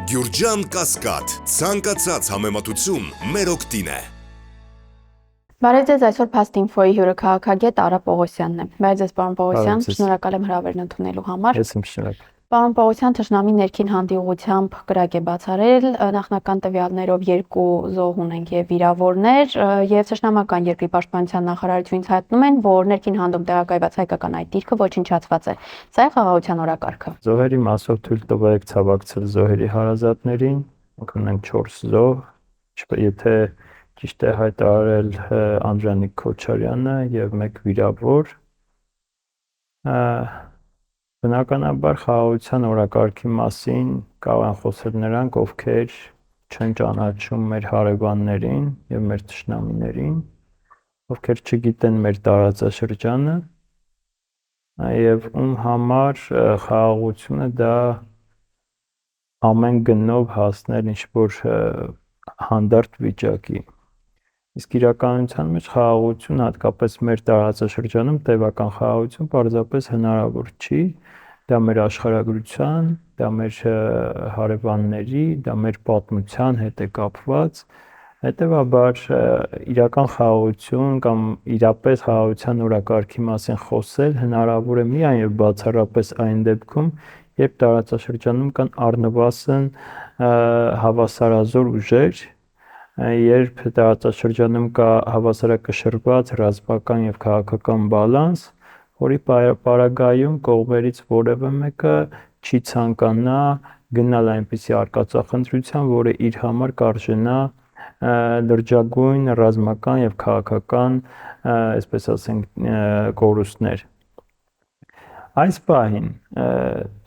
Գյուրջան Կասկադ, ցանկացած համեմատություն մեր օգտին է։ Բարև ձեզ, այսօր Fast Info-ի հյուրը քաղաքագետ Արա Պողոսյանն է։ Բարև ձեզ, պարոն Պողոսյան, շնորհակալ եմ հրավերն ընդունելու համար։ Ես եմ շնորհակալ։ Պարոն Պողոսյան, թշնամի ներքին հանդիուղությամբ կրակ է բացառել, նախնական տվյալներով 2 զոհ ունենք եւ վիրավորներ, եւ թշնամական երկրի պաշտպանության նախարարությունից հայտնում են, որ ներքին հանդում տեղակայված հայկական այդ դիրքը ոչնչացված է։ Սա է խաղաղության օրակարգը։ Զոհերի մասով թույլ տվեք ցավակցել զոհերի հարազատներին, ունենք 4 զոհ, եթե ճիշտ է հայտարարել Անդրանիկ Քոչարյանը եւ 1 վիրավոր։ Բնականաբար խաղաղության օրակարգի մասին կարող են խոսել նրանք, ովքեր չեն ճանաչում մեր հարևաններին եւ մեր թշնամիներին, ովքեր չգիտեն մեր տարածաշրջանը, եւ ում համար խաղաղությունը դա ամեն գնով հասնել ինչ-որ հանդարտ վիճակի։ Իսկ իրականության մեջ խաղաղություն, հատկապես մեր տարածաշրջանում տևական խաղաղություն պարզապես հնարավոր չի, դա մեր աշխարհագրության, դա մեր հարևանների, դա մեր պատմության հետ է կապված, հետեւաբար իրական խաղաղություն կամ իրապես խաղաղության օրակարգի մասին խոսել հնարավոր է միայն եւ բացառապես այն դեպքում, երբ տարածաշրջանում կան առնվազն հավասարազոր ուժեր, երբ տարածաշրջանում կա հավասարակշռված ռազմական եւ քաղաքական բալանս, որի պարագայում կողմերից որևէ մեկը չի ցանկանա գնալ այնպիսի արկածախնդրության, որը իր համար կարժենա լրջագույն ռազմական եւ քաղաքական, այսպես ասենք, կորուստներ։ Այս պահին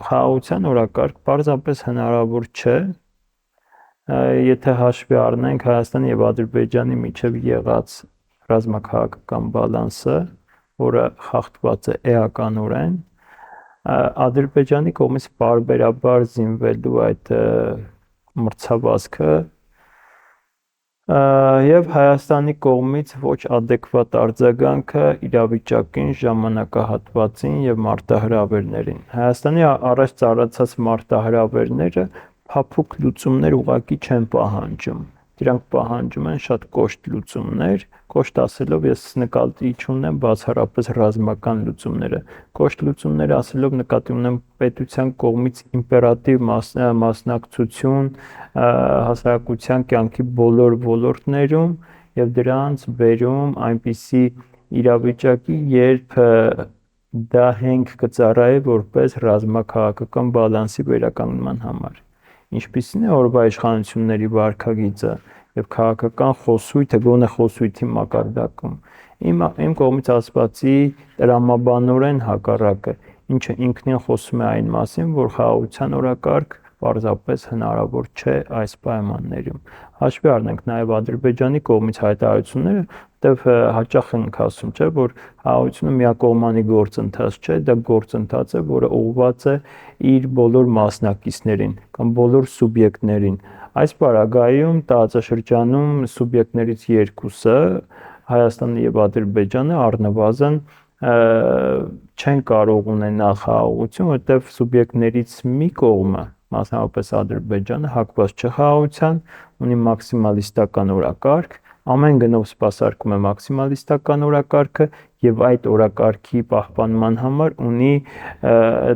խաղաղության օրակարգ պարզապես հնարավոր չէ, եթե հաշվի առնենք Հայաստանի եւ Ադրբեջանի միջև եղած ռազմաքաղաքական բալանսը, որը խախտված է էականորեն, Ադրբեջանի կողմից պարբերաբար զինվելու այդ մրցավազքը եւ Հայաստանի կողմից ոչ ադեկվատ արձագանքը իրավիճակին, ժամանակահատվածին եւ մարտահրավերներին։ Հայաստանի առաջ ծառացած մարտահրավերները փափուկ լուծումներ ուղղակի չեն պահանջում։ Դրանք պահանջում են շատ կոշտ լուծումներ, կոշտ ասելով ես նկատի չունեմ բացառապես ռազմական լուծումները։ Կոշտ լուծումներ ասելով նկատի ունեմ պետության կողմից իմպերատիվ մասնակցություն հասարակության կյանքի բոլոր ոլորտներում եւ դրանց բերում այնպիսի իրավիճակի, երբ դա հենք կծառայի որպես ռազմաքաղաքական բալանսի վերականգնման համար։ Ինչպիսին է օրվա իշխանությունների վարքագիծը եւ քաղաքական խոսույթը, գոնե խոսույթի մակարդակում։ Իմ կողմից ասվածի տրամաբանորեն հակառակը, ինչը ինքնին խոսում է այն մասին, որ խաղաղության օրակարգ պարզապես հնարավոր չէ այս պայմաններում։ Հաշվի առնենք նաև Ադրբեջանի կողմից հայտարարությունները, որտեղ հաճախ ենք ասում, չէ, որ խաղաղությունը միակողմանի գործընթաց չէ, դա գործընթաց է, որը ուղղված է իր բոլոր մասնակիցներին կամ բոլոր սուբյեկտներին։ Այս պարագայում տարածաշրջանում սուբյեկտներից երկուսը, Հայաստանը եւ Ադրբեջանը, առնվազն չեն կարող ունենալ խաղաղություն, որտեղ սուբյեկտներից մի կողմը, մասնավորապես Ադրբեջանը, հակված չէ խաղաղության, ունի մաքսիմալիստական օրակարգ, ամեն գնով սպասարկում է մաքսիմալիստական օրակարգը եւ այդ օրակարգի պահպանման համար ունի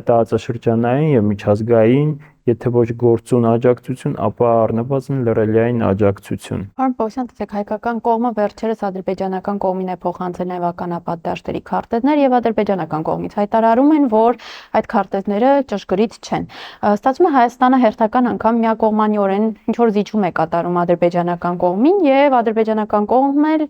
տարածաշրջանային եւ միջազգային, եթե ոչ գործուն աջակցություն, ապա առնվազն լրելիային աջակցություն։ Պարոն Պողոսյան, տեսեք, հայկական կողմը վերջերս ադրբեջանական կողմին է փոխանցել նաև ականապատ դաշտերի քարտեզներ եւ ադրբեջանական կողմից հայտարարում են, որ այդ քարտեզները ճշգրիտ չեն։ Ստացվում է Հայաստանը հերթական անգամ միակողմանիորեն ինչ որ զիջում է կատարում ադրբեջանական կողմին եւ ադրբեջանական կողմն էլ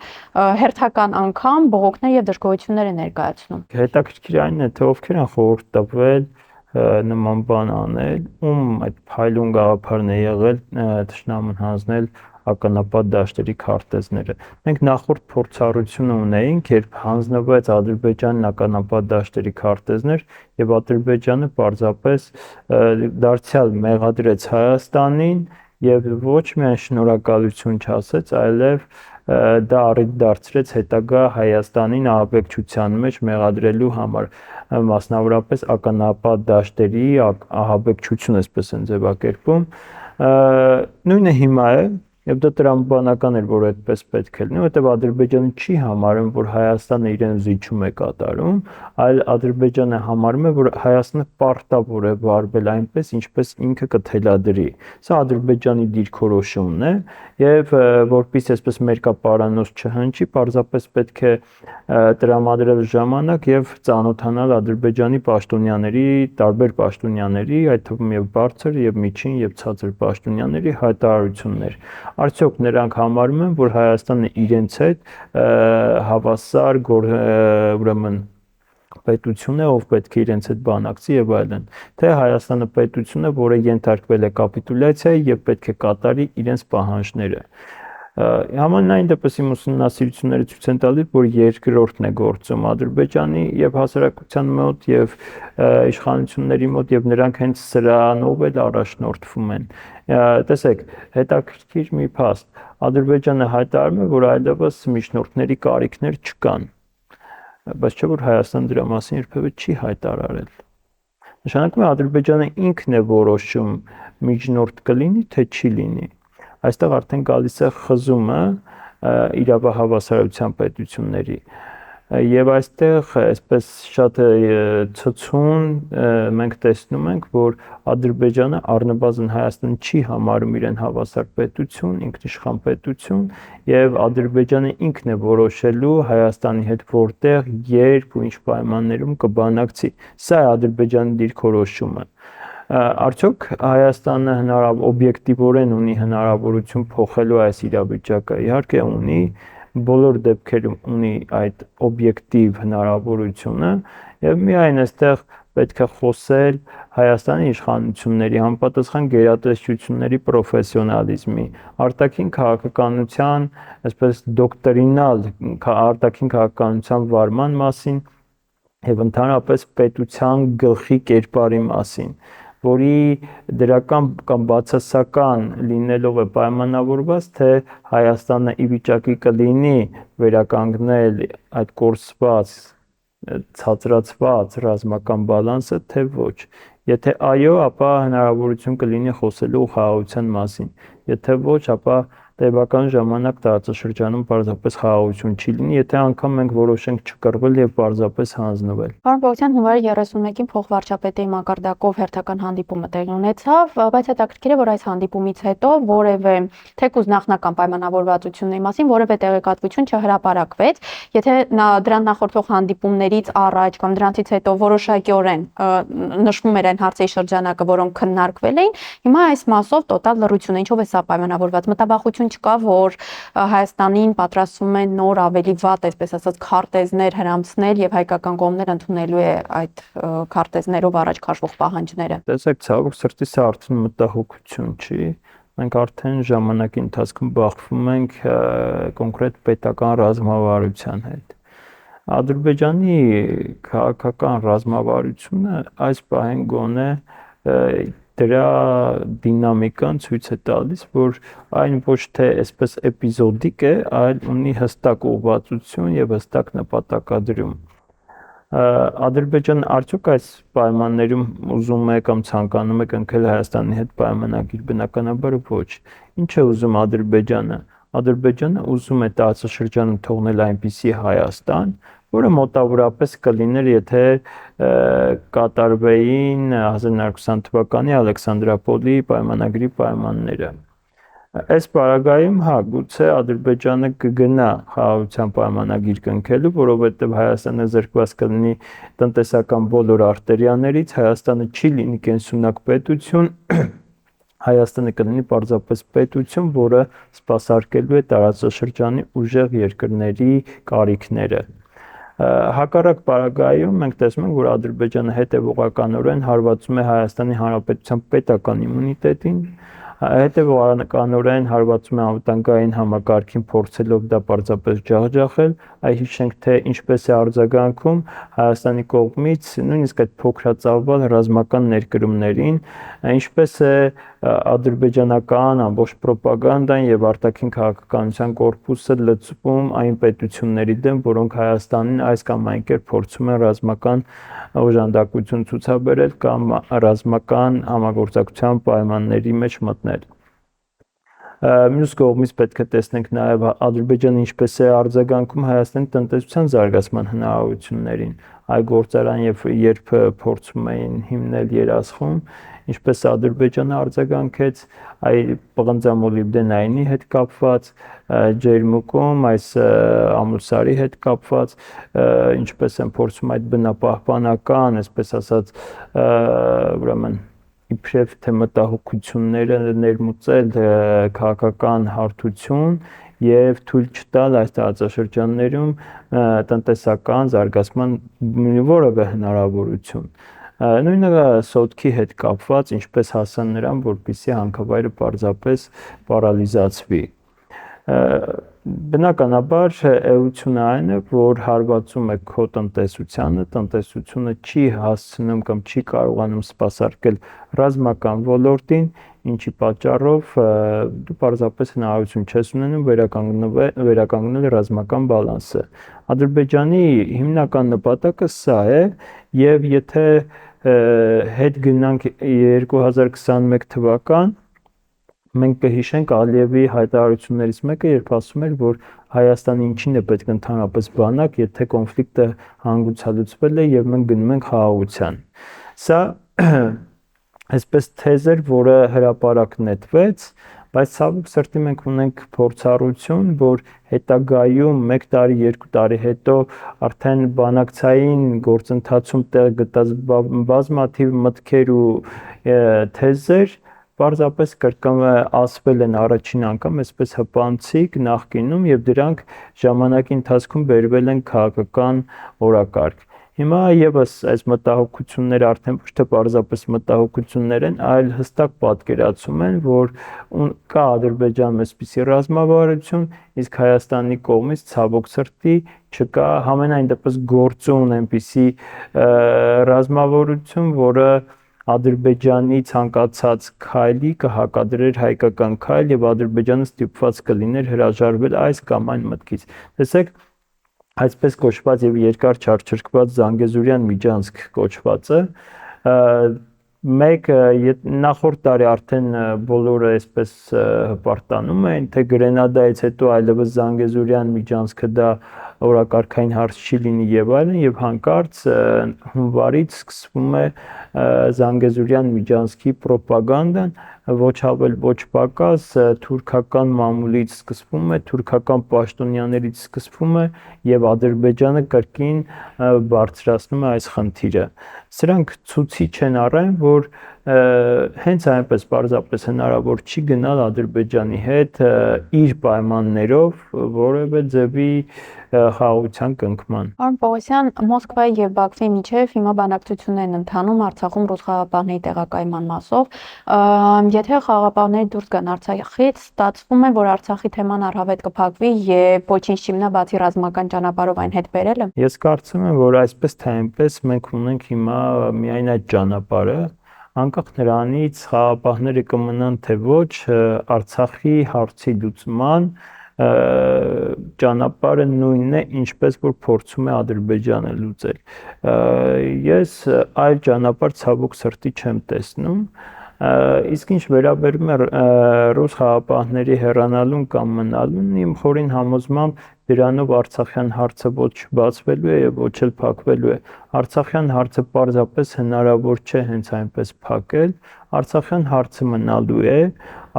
հերթական անգամ բողոքներ եւ դժգոհություններ է ներկայացնում։ Հետաքրքիր այն է, թե ովքեր են խորհուրդ տվել նման բան անել, ում այդ փայլուն գաղափարն է եղել թշնամուն հանձնել ականապատ դաշտերի քարտեզները։ Մենք նախորդ փորձառությունը ունեինք, երբ հանձնվեց Ադրբեջանին ականապատ դաշտերի քարտեզներ եւ Ադրբեջանը պարզապես դարձյալ մեղադրեց Հայաստանին եւ ոչ միայն շնորհակալություն չասեց, այլև դա առիթ դարձրեց հետագա Հայաստանին ահաբեկչության մեջ մեղադրելու համար, մասնավորապես ականապատ դաշտերի ահաբեկչություն, այսպես են ձևակերպում, Նույնը հիմա է, եւ դա տրամաբանական էր, որ այդպես պետք է լինի, որովհետեւ Ադրբեջանը չի համարում, որ Հայաստանը իրեն զիջում է կատարում, այլ Ադրբեջանը համարում է, որ Հայաստանը պարտավոր է վարվել այնպես, ինչպես ինքը կթելադրի։ Սա Ադրբեջանի դիրքորոշումն է եւ որպես այսպես մերկապարանոց չհնչի, պարզապես պետք է տրամադրել ժամանակ եւ ծանոթանալ Ադրբեջանի պաշտոնյաների, տարբեր պաշտոնյաների, այդ թվում եւ բարձր եւ միջին եւ ցածր պաշտոնյաների հայտարարություններ։ Արդյոք նրանք համարում են, որ Հայաստանը իրենց հետ հավասար ուրեմն պետություն է, ով պետք է իրենց հետ բանակցի եւ այլն, թե Հայաստանը պետություն է, որը ենթարկվել է կապիտուլյացիայի եւ պետք է կատարի իրենց պահանջները։ Համանային դեպս իմ ուսումնասիրությունները ցույց են տալիս, որ երկրորդն է գործում Ադրբեջանի եւ հասարակության մոտ եւ իշխանությունների մոտ եւ նրանք հենց սրանով էլ առաջնորդվում են։ Տեսեք, հետաքրքիր մի փաստ, Ադրբեջանը հայտարարում է, որ այլևս միջնորդների կարիքներ չկան, բայց չէ որ Հայաստանը դրա մասին երբևէ չի հայտարարել։ Նշանակում է Ադրբեջանը ինքն է որոշում միջնորդ կլինի, թե չի լինի։ Այստեղ արդեն գալիս է խզումը իրավահավասարության պետությունների եւ այստեղ այսպես շատ ցցուն մենք տեսնում ենք, որ Ադրբեջանը առնվազն Հայաստանը չի համարում իրեն հավասար պետություն, ինքնիշխան պետություն եւ Ադրբեջանը ինքն է որոշելու Հայաստանի հետ որտեղ, երբ ու ինչ պայմաններում կբանակցի։ Սա է Ադրբեջանի դիրքորոշումը։ Արդյոք Հայաստանը օբյեկտիվորեն ունի հնարավորություն փոխելու այս իրավիճակը։ Իհարկե ունի, բոլոր դեպքերում ունի այդ օբյեկտիվ հնարավորությունը եւ միայն այստեղ պետք է խոսել Հայաստանի իշխանությունների համապատասխան գերատեսչությունների պրոֆեսիոնալիզմի, արտաքին քաղաքականության, այսպես դոկտրինալ արտաքին քաղաքականության վարման մասին եւ ընդհանրապես պետության գլխի կերպարի մասին, որի դրական կամ բացասական լինելով է պայմանավորված, թե Հայաստանը ի վիճակի կլինի վերականգնել այդ կորսված, ցածրացված ռազմական բալանսը, թե ոչ։ Եթե այո, ապա հնարավորություն կլինի խոսելու խաղաղության մասին, եթե ոչ, ապա տևական ժամանակ տարածաշրջանում պարզապես խաղաղություն չի լինի, եթե անգամ մենք որոշենք չկռվել եւ պարզապես հանձնվել։ Պարոն Պողոսյան, հունվարի 31-ին փոխվարչապետի մակարդակով հերթական հանդիպումը տեղի ունեցավ, բայց հետաքրքիր է, որ այս հանդիպումից հետո որևէ թեկուզ նախնական պայմանավորվածությունների մասին որևէ տեղեկատվություն չհրապարակվեց, եթե դրան նախորդող հանդիպումներից առաջ կամ դրանից հետո որոշակիորեն նշվում էր այն հարցերի շրջանակը, որոնք քննարկվել էին, հիմա այս մասով տոտալ լռություն է, ինչով է սա պայմանավորված, մտավախություն չկա, որ Հայաստանին պատրաստվում են նոր ավելի վատ, այսպես ասած, քարտեզներ հրամցնել եւ հայկական կողմները ընդունելու է այդ քարտեզներով առաջ քաշվող պահանջները։ Տեսեք, ցավոք սրտի սա արդեն մտահոգություն չի։ Մենք արդեն ժամանակի ընթացքում բախվում ենք կոնկրետ պետական ռազմավարության հետ։ Ադրբեջանի քաղաքական ռազմավարությունը այս պահին գոնե դրա դինամիկան ցույց է տալիս, որ այն ոչ թե այսպես էպիզոդիկ է, այլ ունի հստակ ուղղվածություն եւ հստակ նպատակադրում։ Ադրբեջանը արդյոք այս պայմաններում ուզում է կամ ցանկանում է կնքել Հայաստանի հետ պայմանագիր, բնականաբար ոչ։ Ինչ է ուզում Ադրբեջանը։ Ադրբեջանը ուզում է տարածաշրջանում թողնել այնպիսի Հայաստան, որը մոտավորապես կլիներ, եթե կատարվեին 1920 թվականի Ալեքսանդրապոլի պայմանագրի պայմանները։ Այս պարագայում, հա, գուցե Ադրբեջանը կգնա խաղաղության պայմանագիր կնքելու, որովհետև Հայաստանը զրկված կլինի տնտեսական բոլոր արտերիաներից, Հայաստանը չի լինի կենսունակ պետություն, Հայաստանը կլինի պարզապես պետություն, որը սպասարկելու է տարածաշրջանի ուժեղ երկրների կարիքները։ Հակառակ պարագայում մենք տեսնում ենք, որ Ադրբեջանը հետևողականորեն հարվածում է Հայաստանի Հանրապետության պետական իմունիտետին, հետևողականորեն հարվածում է անվտանգային համակարգին, փորձելով դա պարզապես ջախջախել, այ հիշենք, թե ինչպես է արձագանքում Հայաստանի կողմից նույնիսկ այդ փոքրածավալ ռազմական ներկրումներին, ինչպես է ադրբեջանական ամբողջ ռոպագանդան եւ արտաքին քաղաքականության կորպուսը լծվում այն պետությունների դեմ, որոնք Հայաստանին այս կամ այն կերպ փորձում են ռազմական օժանդակություն ցուցաբերել կամ ռազմական համագործակցության պայմանների մեջ մտնել։ Մյուս կողմից պետք է տեսնենք նաև Ադրբեջանը ինչպես է արձագանքում Հայաստանի տնտեսության զարգացման հնարավորություններին։ Այ գործարան եւ երբ փորձում էին հիմնել երասխում, ինչպես Ադրբեջանը արձագանքեց այ պղնձամոլիբդենայինի հետ կապված ջերմուկում, այս ամուսարի հետ կապված, ինչպես են փորձում այդ բնապահպանական, այսպես ասած, ուրեմն իբրև թե մտահոգությունները ներմուծել քաղաքական հարթություն եւ թույլ չտալ այս տարածաշրջաններում տնտեսական զարգացման որևէ հնարավորություն։ Նույնը սոտքի հետ կապված, ինչպես հասան նրան, որպեսզի հանքավայրը պարզապես պարալիզացվի։ Բնականաբար էությունը այն է, որ հարվածում է քո տնտեսությունը չի հասցնում կամ չի կարողանում սպասարկել ռազմական ոլորտին, ինչի պատճառով դու պարզապես հնարավորություն չես ունենում վերականգնել ռազմական բալանսը։ Ադրբեջանի հիմնական նպատակը սա է, եւ եթե հետ գնանք 2021 թվական, մենք կհիշենք Ալիևի հայտարարություններից մեկը, երբ ասում էր, որ Հայաստանը ինչին է պետք ընդհանրապես բանակ, եթե կոնֆլիկտը հանգուցալուծվել է եւ մենք գնում ենք խաղաղության։ Սա այսպես թեզ էր, որը հրապարակ նետվեց, բայց ցավոք սրտի մենք ունենք փորձառություն, որ հետագայում 1 տարի, 2 տարի հետո արդեն բանակցային գործընթացում տեղ գտած բազմաթիվ մտքեր ու թեզեր պարզապես ասվել են առաջին անգամ այսպես հպանցիկ նախկինում եւ դրանք ժամանակի ընթացքում բերվել են քաղաքական օրակարգ։ Հիմա եւս այս մտահոգությունները արդեն ոչ թե պարզապես մտահոգություններ են, այլ հստակ պատկերացում են, որ կա Ադրբեջանում այսպիսի ռազմավարություն, իսկ Հայաստանի կողմից ցավոք սրտի չկա համենայն դեպս գործուն այնպիսի ռազմավարություն, որը Ադրբեջանի ցանկացած քայլի կհակադրեր հայկական քայլ եւ Ադրբեջանը ստիպված կլիներ հրաժարվել այս կամ այն մտքից։ Տեսեք, այսպես կոչված եւ երկար չարչրկված Զանգեզուրյան միջանցք կոչվածը նախորդ տարի արդեն բոլորը այսպես հպարտանում էին, թե Գրենադայից հետո այլևս Զանգեզուրյան միջանցքը դա օրակարգային հարց չի լինի եւ այլն, եւ հանկարծ հունվարից սկսվում է Զանգեզուրյան միջանցքի ռոպագանդան, ոչ ավել ոչ պակաս թուրքական մամուլից սկսվում է, թուրքական պաշտոնյաներից սկսվում է եւ Ադրբեջանը կրկին բարձրացնում է այս խնդիրը։ Սրանք ցուցիչ են առայն, որ հենց այնպես պարզապես հնարավոր չի գնալ Ադրբեջանի հետ իր պայմաններով որևէ ձևի խաղաղության կնքման։ Պարոն Պողոսյան, Մոսկվայի եւ Բաքվի միջև հիմա բանակցություններ են ընթանում Արցախում ռուս խաղաղապահների տեղակայման մասով։ Եթե խաղաղապահները դուրս գան Արցախից, ստացվում է, որ Արցախի թեման առհավետ կփակվի եւ ոչինչ չի մնա բացի ռազմական ճանապարհով այն հետ բերելը։ Ես կարծում եմ, որ այսպես թե այնպես մենք ունենք հիմա միայն այդ ճանապարհը, անկախ նրանից խաղաղապահները կմնան թե ոչ, Արցախի հարցի լուծման ճանապարհը նույնն է, ինչպես որ փորձում է Ադրբեջանը լուծել։ Ես այլ ճանապարհ ցավոք սրտի չեմ տեսնում, իսկ ինչ վերաբերում է ռուս խաղաղապահների հեռանալուն կամ մնալուն, իմ խորին համոզմամբ դրանով Արցախյան հարցը ոչ բացվելու է եւ ոչ էլ փակվելու է։ Արցախյան հարցը պարզապես հնարավոր չէ հենց այնպես փակել, Արցախյան հարցը մնալու է,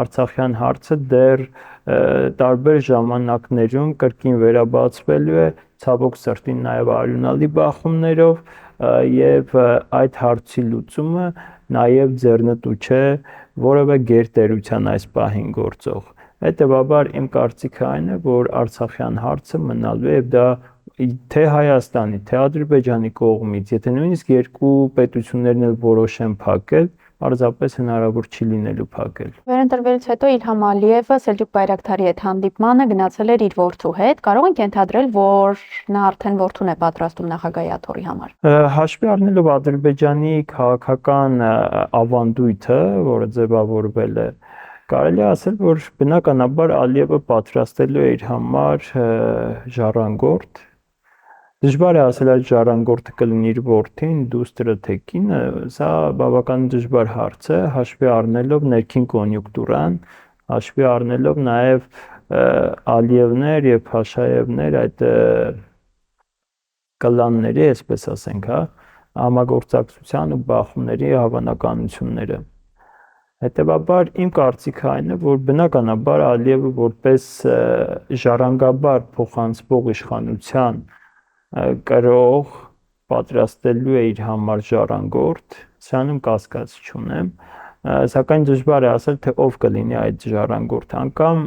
Արցախյան հարցը դեռ տարբեր ժամանակներում կրկին վերաբացվելու է, ցավոք սրտի նաև արյունալի բախումներով եւ այդ հարցի լուծումը նաև ձեռնտու չէ որևէ գերտերության այս պահին գործող։ Հետևաբար իմ կարծիքը այն է, որ Արցախյան հարցը մնալու է եւ դա թե Հայաստանի, թե Ադրբեջանի կողմից, եթե նույնիսկ երկու պետություններն էլ որոշեն փակել, պարզապես հնարավոր չի լինելու փակել։ Վերընտրվելուց հետո Իլհամ Ալիևը Սելջուկ Բայրակթարի հետ հանդիպմանը գնացել էր իր որդու հետ։ Կարող ենք ենթադրել, որ նա արդեն որդուն է պատրաստում նախագահի աթոռի համար։ Հաշվի առնելով Ադրբեջանի քաղաքական ավանդույթը, որը ձևավորվել է, կարելի է ասել, որ բնականաբար Ալիևը պատրաստելու է իր համար ժառանգորդ։ Դժվար է ասել այդ ժառանգորդը կլինի իր որդին, դուստրը թե կինը, սա բավական դժվար հարց է, հաշվի առնելով ներքին կոնյունկտուրան, հաշվի առնելով նաև Ալիևներ եւ Փաշաևներ այդ կլանների, այսպես ասենք, համագործակցության ու բախումների հավանականությունները։ Հետևաբար իմ կարծիքը այն է, որ բնականաբար Ալիևը որպես ժառանգաբար փոխանցվող իշխանության կրող պատրաստելու է իր համար ժառանգորդ, սրանում կասկած չունեմ, սակայն դժվար է ասել, թե ով կլինի այդ ժառանգորդը, անգամ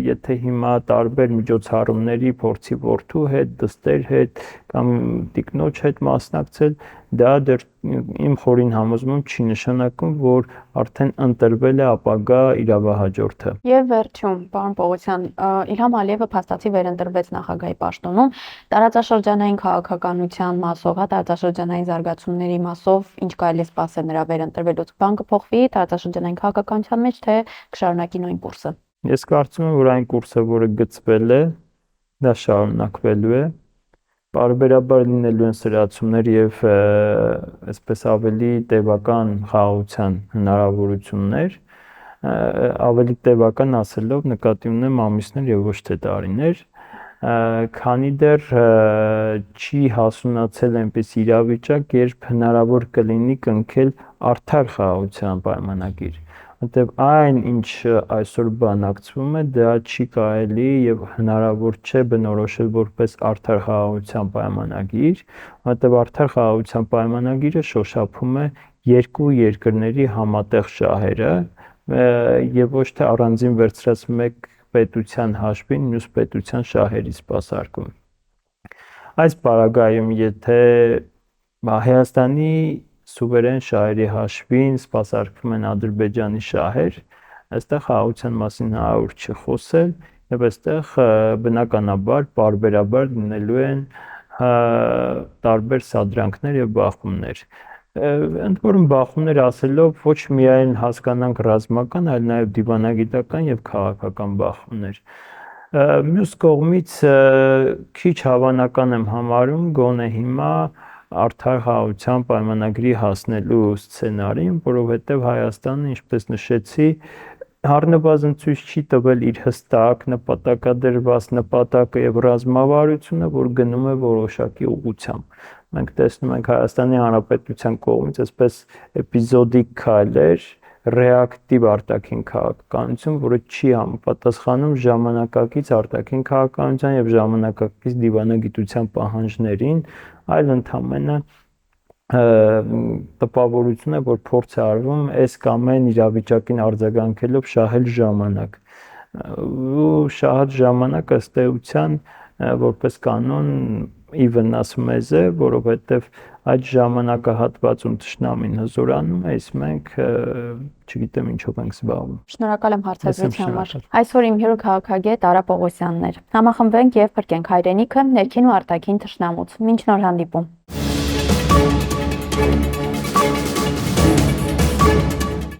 եթե հիմա տարբեր միջոցառումների փորձի որդու հետ, դստեր հետ կամ տիկնոջ հետ մասնակցել, դա դեռ իմ խորին համոզմամբ չի նշանակում, որ արդեն ընտրվել է ապագա իրավահաջորդը։ Եվ վերջում, պարոն Պողոսյան, Իլհամ Ալիևը փաստացի վերընտրվեց նախագահի պաշտոնում, տարածաշրջանային քաղաքականության մասով, տարածաշրջանային զարգացումների մասով, ինչ կարելի է սպասել նրա վերընտրվելուց, բան կփոխվի տարածաշրջանային քաղաքականության մեջ, թե կշարունակի նույն կուրսը։ Ես կարծում եմ, որ այն կուրսը, որը գծվել է, դա շարունակվելու է։ Պարբերաբար լինելու են սրացումներ եւ այսպես ավելի տևական խաղաղության հնարավորություններ, ավելի տևական ասելով նկատի ունեմ ամիսներ եւ ոչ թե տարիներ, քանի դեռ չի հասունացել այնպես իրավիճակ, երբ հնարավոր կլինի կնքել արդար խաղաղության պայմանագիր, որտեղ այն ինչ այսօր բանակցվում է, դա չի կարելի եւ հնարավոր չէ բնորոշել որպես արդար խաղաղության պայմանագիր, որտեղ արդար խաղաղության պայմանագիրը շոշափում է երկու երկրների համատեղ շահերը եւ ոչ թե առանձին վերցրած մեկ պետության հաշվին մյուս պետության շահերի սպասարկում։ Այս պարագայում եթե Հայաստանի սուվերեն շահերի հաշվին սպասարկվում են Ադրբեջանի շահեր, այստեղ խաղաղության մասին հնարավոր չի խոսել եւ այստեղ բնականաբար պարբերաբար լինելու են տարբեր սադրանքներ եւ բախումներ։ Ընդ որում բախումներ ասելով ոչ միայն հասկանանք ռազմական, այլ նաեւ դիվանագիտական եւ քաղաքական բախումներ։ Մյուս կողմից քիչ հավանական եմ համարում գոնե հիմա արդար խաղաղության պայմանագրի հասնելու սցենարին, որովհետև Հայաստանը, ինչպես նշեցի, առնվազն ցույց չի տվել իր հստակ նպատակադրված նպատակը եւ ռազմավարությունը, որ գնում է որոշակի ուղղությամբ։ Մենք տեսնում ենք Հայաստանի Հանրապետության կողմից այսպես էպիզոդիկ քայլեր, ռեակտիվ արտաքին քաղաքականություն, որը չի համապատասխանում ժամանակակից արտաքին քաղաքականության եւ ժամանակակից դիվանագիտության պահանջներին, այլ ընդհանրապես տպավորություն է, որ փորձ է արվում այս կամ այն իրավիճակին արձագանքելով շահել ժամանակ։ Ու շահած ժամանակը ըստ էության որպես կանոն ի վնաս մեզ է, որովհետև այդ ժամանակահատվածում թշնամին հզորանում է, իսկ մենք չգիտեմ ինչով ենք զբաղվում։ Շնորհակալ եմ հարցազրույցի համար։ Այսօր իմ հյուրը քաղաքագետ Արա Պողոսյանն էր։ Համախմբենք եւ փրկենք հայրենիքը ներքին ու արտաքին թշնամուց։ Մինչ նոր հանդիպում։